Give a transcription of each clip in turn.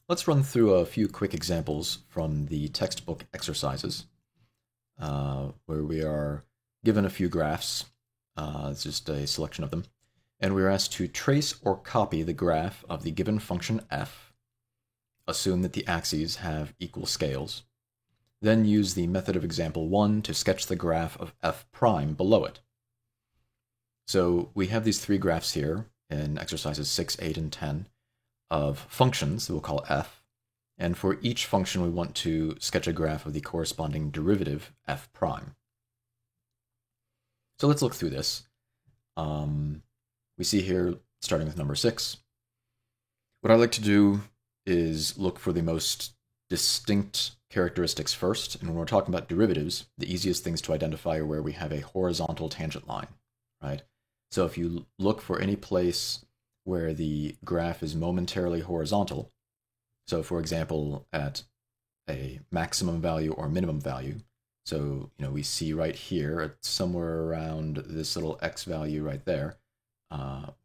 Let's run through a few quick examples from the textbook exercises where we are given a few graphs. It's just a selection of them. And we are asked to trace or copy the graph of the given function f, assume that the axes have equal scales, then use the method of example 1 to sketch the graph of f prime below it. So we have these three graphs here in exercises 6, 8, and 10 of functions that we'll call f, and for each function we want to sketch a graph of the corresponding derivative f prime. So let's look through this. We see here, starting with number 6, what I like to do is look for the most distinct characteristics first, and when we're talking about derivatives, the easiest things to identify are where we have a horizontal tangent line, right? So if you look for any place where the graph is momentarily horizontal, so for example, at a maximum value or minimum value, so we see right here, it's somewhere around this little x value right there,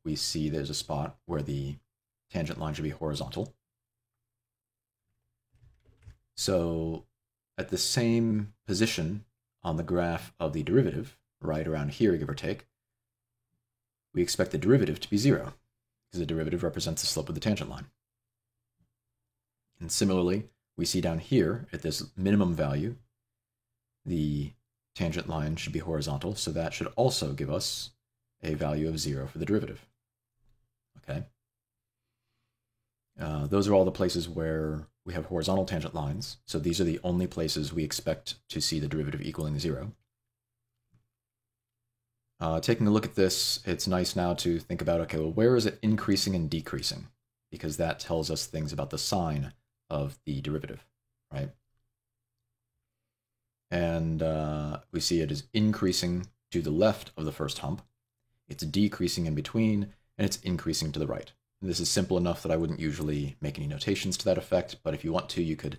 we see there's a spot where the tangent line should be horizontal. So at the same position on the graph of the derivative, right around here, give or take, we expect the derivative to be 0, because the derivative represents the slope of the tangent line. And similarly, we see down here, at this minimum value, the tangent line should be horizontal, so that should also give us a value of 0 for the derivative. Okay? Those are all the places where we have horizontal tangent lines, so these are the only places we expect to see the derivative equaling 0. Taking a look at this, it's nice now to think about, okay, well, where is it increasing and decreasing? Because that tells us things about the sign of the derivative, right? And we see it is increasing to the left of the first hump, it's decreasing in between, and it's increasing to the right. This is simple enough that I wouldn't usually make any notations to that effect, but if you want to, you could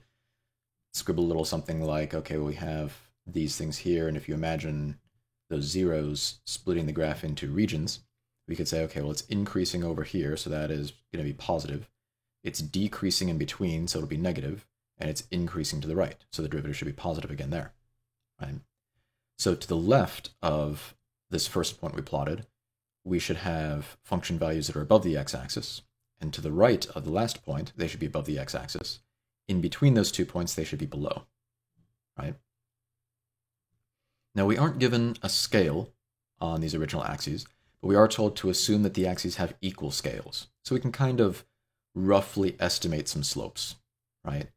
scribble a little something like, okay, well, we have these things here, and if you imagine those zeros splitting the graph into regions, we could say, okay, well, it's increasing over here, so that is going to be positive. It's decreasing in between, so it'll be negative, and it's increasing to the right, so the derivative should be positive again there, right? So to the left of this first point we plotted, we should have function values that are above the x-axis, and to the right of the last point, they should be above the x-axis. In between those 2 points, they should be below, right? Now, we aren't given a scale on these original axes, but we are told to assume that the axes have equal scales. So we can kind of roughly estimate some slopes, right?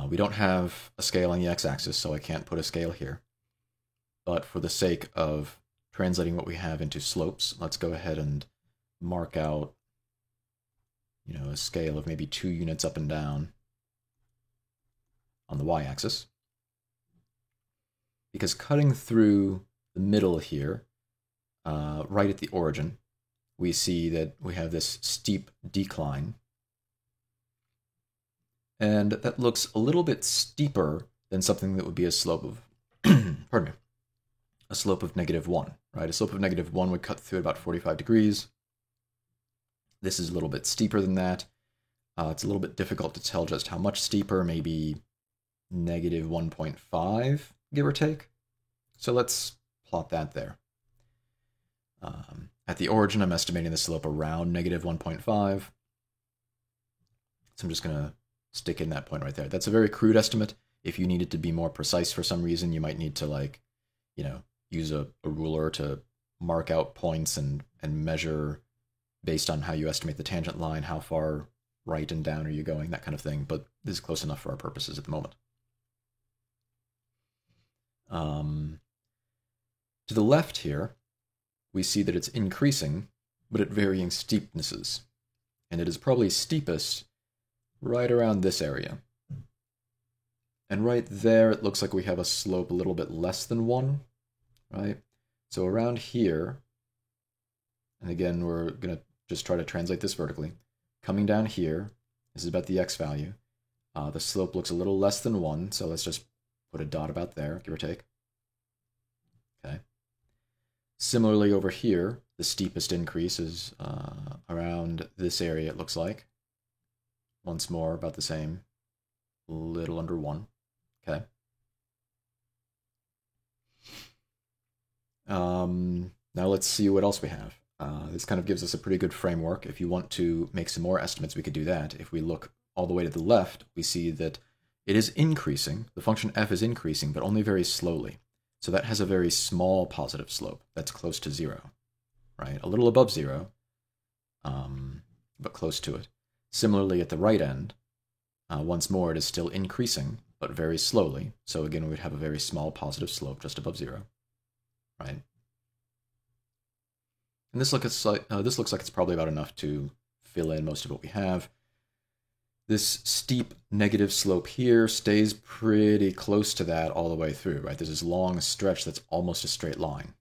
We don't have a scale on the x-axis, so I can't put a scale here. But for the sake of translating what we have into slopes, let's go ahead and mark out, a scale of maybe 2 units up and down on the y-axis. Because cutting through the middle here, right at the origin, we see that we have this steep decline. And that looks a little bit steeper than something that would be a slope of, pardon me, a slope of -1, right? A slope of -1 would cut through at about 45 degrees. This is a little bit steeper than that. It's a little bit difficult to tell just how much steeper, maybe -1.5, give or take. So let's plot that there. At the origin, I'm estimating the slope around -1.5. So I'm just going to stick in that point right there. That's a very crude estimate. If you needed to be more precise for some reason, you might need to use a ruler to mark out points and measure based on how you estimate the tangent line, how far right and down are you going, that kind of thing. But this is close enough for our purposes at the moment. To the left here, we see that it's increasing, but at varying steepnesses. And it is probably steepest right around this area. And right there, it looks like we have a slope a little bit less than 1, right? So around here, and again, we're going to just try to translate this vertically. Coming down here, this is about the x value. The slope looks a little less than 1, so let's just put a dot about there, give or take. Okay. Similarly over here, the steepest increase is around this area, it looks like. once more, about the same. A little under 1. Okay. Now let's see what else we have. This kind of gives us a pretty good framework. If you want to make some more estimates, we could do that. If we look all the way to the left, we see that it is increasing. The function f is increasing, but only very slowly. So that has a very small positive slope that's close to 0, right? A little above 0, but close to it. Similarly, at the right end, once more, it is still increasing, but very slowly. So again, we would have a very small positive slope just above 0, right? And this looks like it's probably about enough to fill in most of what we have. This steep negative slope here stays pretty close to that all the way through, right? There's this long stretch that's almost a straight line,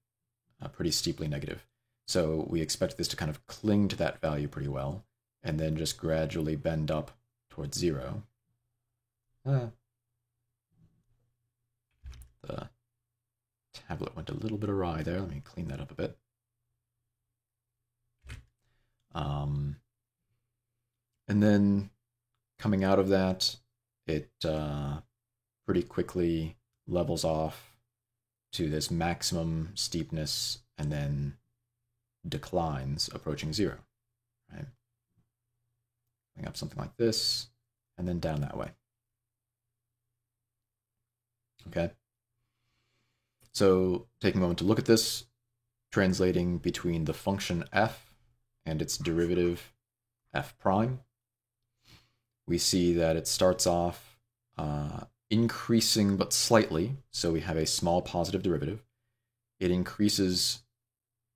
pretty steeply negative. So we expect this to kind of cling to that value pretty well, and then just gradually bend up towards 0. The tablet went a little bit awry there. Let me clean that up a bit. And then coming out of that, it pretty quickly levels off to this maximum steepness and then declines approaching 0, right? Going up something like this, and then down that way. Okay. So taking a moment to look at this, translating between the function f and its derivative f prime, we see that it starts off increasing but slightly, so we have a small positive derivative. It increases,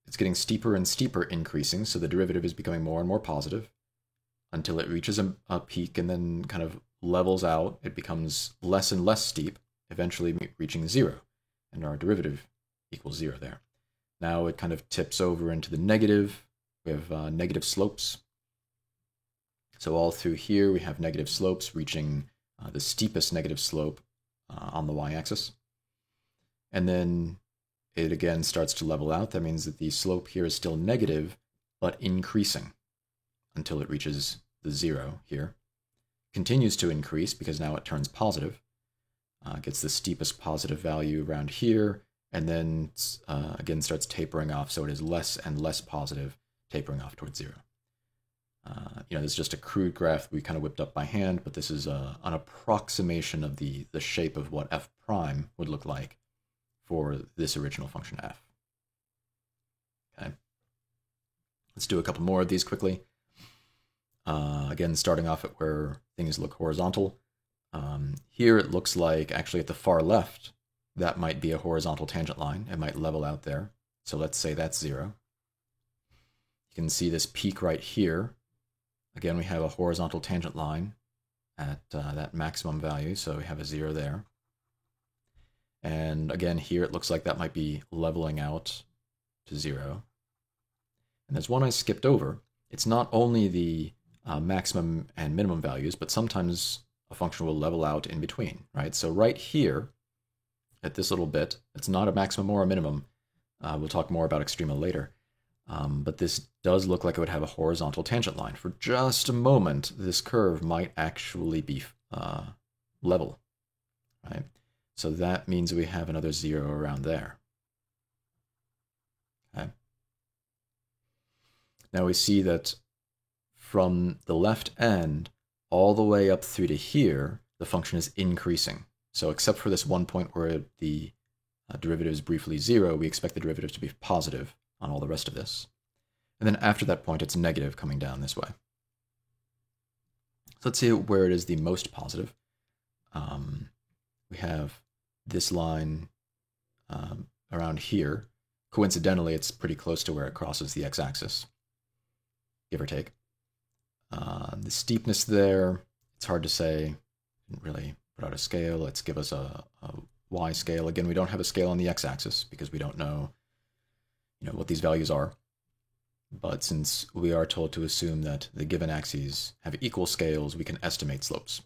it's getting steeper and steeper increasing, so the derivative is becoming more and more positive until it reaches a peak and then kind of levels out. It becomes less and less steep, eventually reaching 0, and our derivative equals 0 there. Now it kind of tips over into the negative. We have negative slopes. So all through here we have negative slopes reaching the steepest negative slope on the y-axis. And then it again starts to level out. That means that the slope here is still negative, but increasing until it reaches the 0 here. Continues to increase because now it turns positive. Gets the steepest positive value around here, and then again starts tapering off, so it is less and less positive, tapering off towards 0. This is just a crude graph we kind of whipped up by hand, but this is an approximation of the shape of what f prime would look like for this original function f. Okay. Let's do a couple more of these quickly. Again, starting off at where things look horizontal. Here it looks like, actually at the far left, that might be a horizontal tangent line. It might level out there. So let's say that's 0. You can see this peak right here. Again, we have a horizontal tangent line at that maximum value, so we have a 0 there. And again, here it looks like that might be leveling out to 0. And there's one I skipped over. It's not only the maximum and minimum values, but sometimes a function will level out in between, right? So right here, at this little bit, it's not a maximum or a minimum. We'll talk more about extrema later. But this does look like it would have a horizontal tangent line. For just a moment, this curve might actually be level, right? So that means we have another 0 around there. Okay. Now we see that from the left end all the way up through to here, the function is increasing. So except for this one point where the derivative is briefly 0, we expect the derivative to be positive on all the rest of this. And then after that point, it's negative coming down this way. So let's see where it is the most positive. We have this line around here. Coincidentally, it's pretty close to where it crosses the x-axis, give or take. The steepness there, it's hard to say. Didn't really put out a scale. Let's give us a y scale. Again, we don't have a scale on the x-axis because we don't know, what these values are. But since we are told to assume that the given axes have equal scales, we can estimate slopes.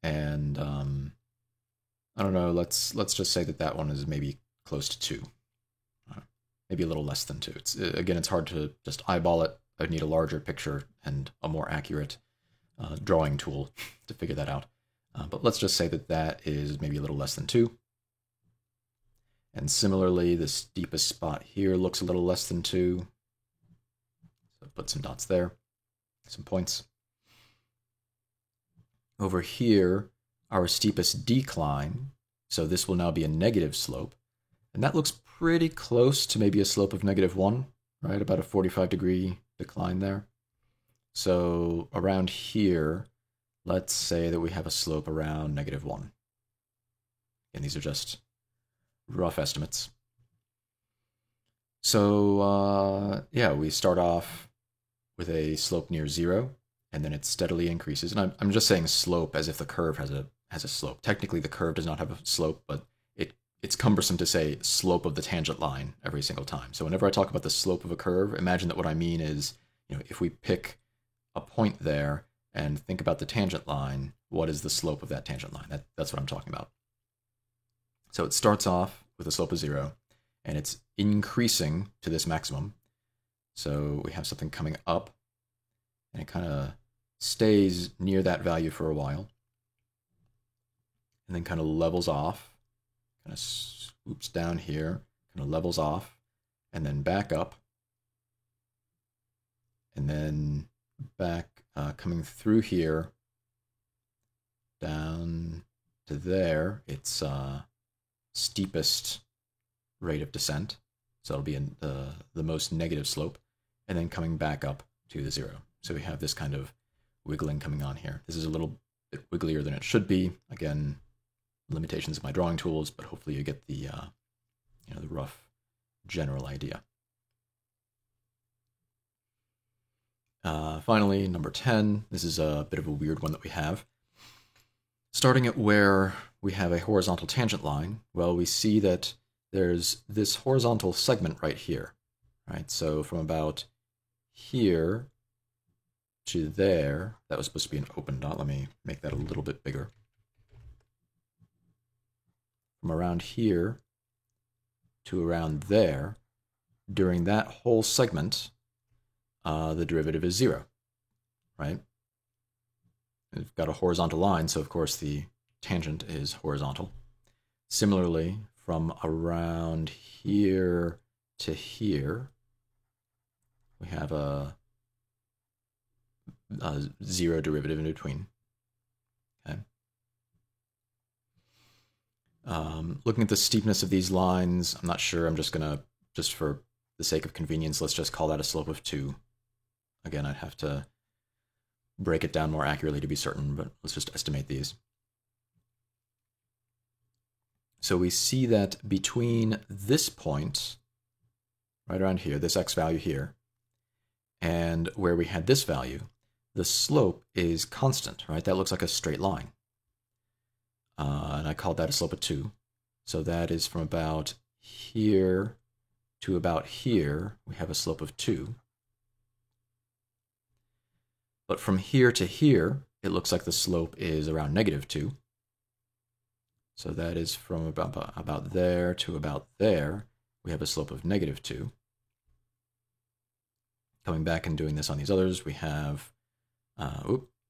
And I don't know. Let's just say that that one is maybe close to 2, maybe a little less than 2. Again, it's hard to just eyeball it. I'd need a larger picture and a more accurate drawing tool to figure that out. But let's just say that that is maybe a little less than 2. And similarly, the steepest spot here looks a little less than 2. So put some dots there, some points. Over here, our steepest decline, so this will now be a negative slope. And that looks pretty close to maybe a slope of -1, right? About a 45-degree decline there. So around here, let's say that we have a slope around -1. And these are just rough estimates. So yeah, we start off with a slope near 0, and then it steadily increases. And I'm just saying slope as if the curve has a slope. Technically, the curve does not have a slope, but it's cumbersome to say slope of the tangent line every single time. So whenever I talk about the slope of a curve, imagine that what I mean is, if we pick a point there and think about the tangent line, what is the slope of that tangent line? That's what I'm talking about. So it starts off with a slope of 0, and it's increasing to this maximum. So we have something coming up, and it kind of stays near that value for a while, and then kind of levels off, kind of swoops down here, kind of levels off, and then back up, and then back, coming through here, down to there, it's steepest rate of descent, so it'll be the most negative slope, and then coming back up to the 0. So we have this kind of wiggling coming on here. This is a little bit wigglier than it should be. Again, limitations of my drawing tools, but hopefully you get the the rough general idea. Finally, number 10. This is a bit of a weird one that we have. Starting at where we have a horizontal tangent line, well, we see that there's this horizontal segment right here, right? So from about here to there, that was supposed to be an open dot. Let me make that a little bit bigger. From around here to around there, during that whole segment, the derivative is 0, right? We've got a horizontal line, so of course the tangent is horizontal. Similarly, from around here to here, we have a 0 derivative in between. Okay. Looking at the steepness of these lines, I'm not sure. I'm just for the sake of convenience, let's just call that a slope of 2. Again, I'd have to break it down more accurately to be certain, but let's just estimate these. So we see that between this point, right around here, this x value here, and where we had this value, the slope is constant, right? That looks like a straight line. And I called that a slope of 2. So that is from about here to about here, we have a slope of 2. But from here to here, it looks like the slope is around -2. So that is from about there to about there, we have a slope of -2. Coming back and doing this on these others, we have,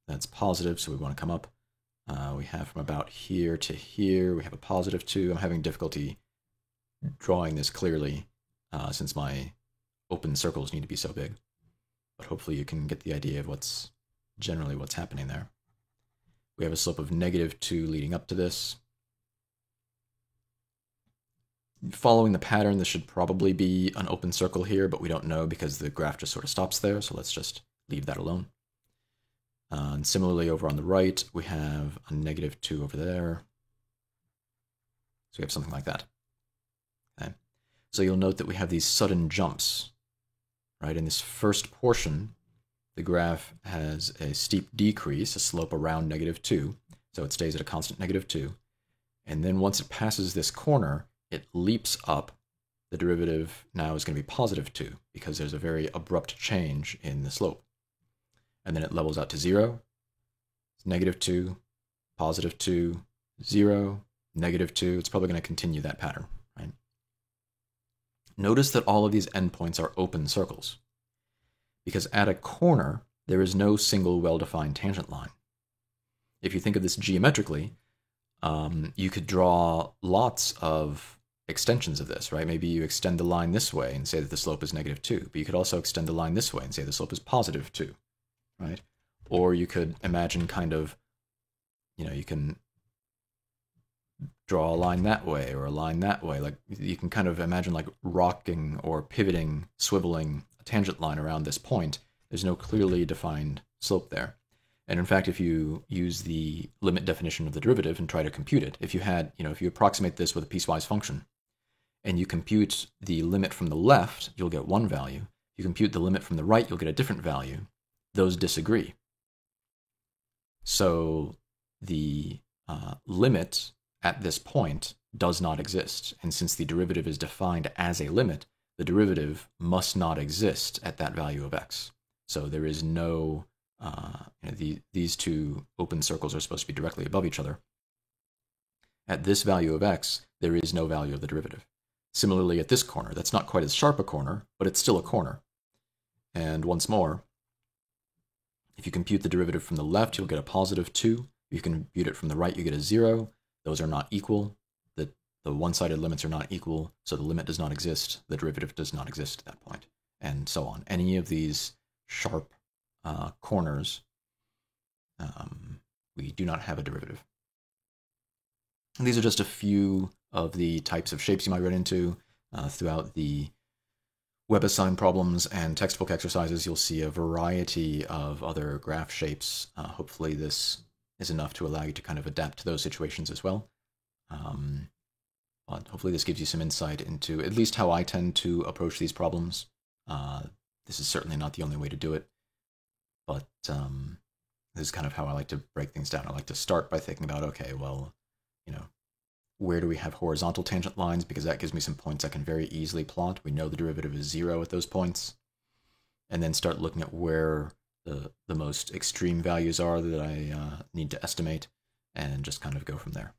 that's positive, so we want to come up. We have from about here to here, we have a +2. I'm having difficulty drawing this clearly since my open circles need to be so big. But hopefully you can get the idea of what's happening there. We have a slope of -2 leading up to this. Following the pattern, this should probably be an open circle here, but we don't know because the graph just sort of stops there, so let's just leave that alone. And similarly, over on the right, we have a -2 over there. So we have something like that. Okay. So you'll note that we have these sudden jumps, right? In this first portion, the graph has a steep decrease, a slope around -2, so it stays at a constant -2. And then once it passes this corner, it leaps up. The derivative now is going to be +2 because there's a very abrupt change in the slope. And then it levels out to 0, -2, +2, 0, -2. It's probably going to continue that pattern, right? Notice that all of these endpoints are open circles because at a corner, there is no single well-defined tangent line. If you think of this geometrically, you could draw lots of extensions of this, right? Maybe you extend the line this way and say that the slope is -2, but you could also extend the line this way and say the slope is +2, right? Or you could imagine kind of, you can draw a line that way or a line that way. Like you can kind of imagine like rocking or pivoting, swiveling a tangent line around this point. There's no clearly defined slope there. And in fact, if you use the limit definition of the derivative and try to compute it, if you approximate this with a piecewise function, and you compute the limit from the left, you'll get one value. You compute the limit from the right, you'll get a different value. Those disagree. So the limit at this point does not exist. And since the derivative is defined as a limit, the derivative must not exist at that value of x. So there is no, these two open circles are supposed to be directly above each other. At this value of x, there is no value of the derivative. Similarly, at this corner, that's not quite as sharp a corner, but it's still a corner. And once more, if you compute the derivative from the left, you'll get a +2. If you compute it from the right, you get a 0. Those are not equal. The one-sided limits are not equal, so the limit does not exist. The derivative does not exist at that point, and so on. Any of these sharp corners, we do not have a derivative. And these are just a few of the types of shapes you might run into throughout the WebAssign problems and textbook exercises. You'll see a variety of other graph shapes. Hopefully this is enough to allow you to kind of adapt to those situations as well. But hopefully this gives you some insight into at least how I tend to approach these problems. This is certainly not the only way to do it, but this is kind of how I like to break things down. I like to start by thinking about, okay, well, where do we have horizontal tangent lines? Because that gives me some points I can very easily plot. We know the derivative is 0 at those points. And then start looking at where the most extreme values are that I need to estimate, and just kind of go from there.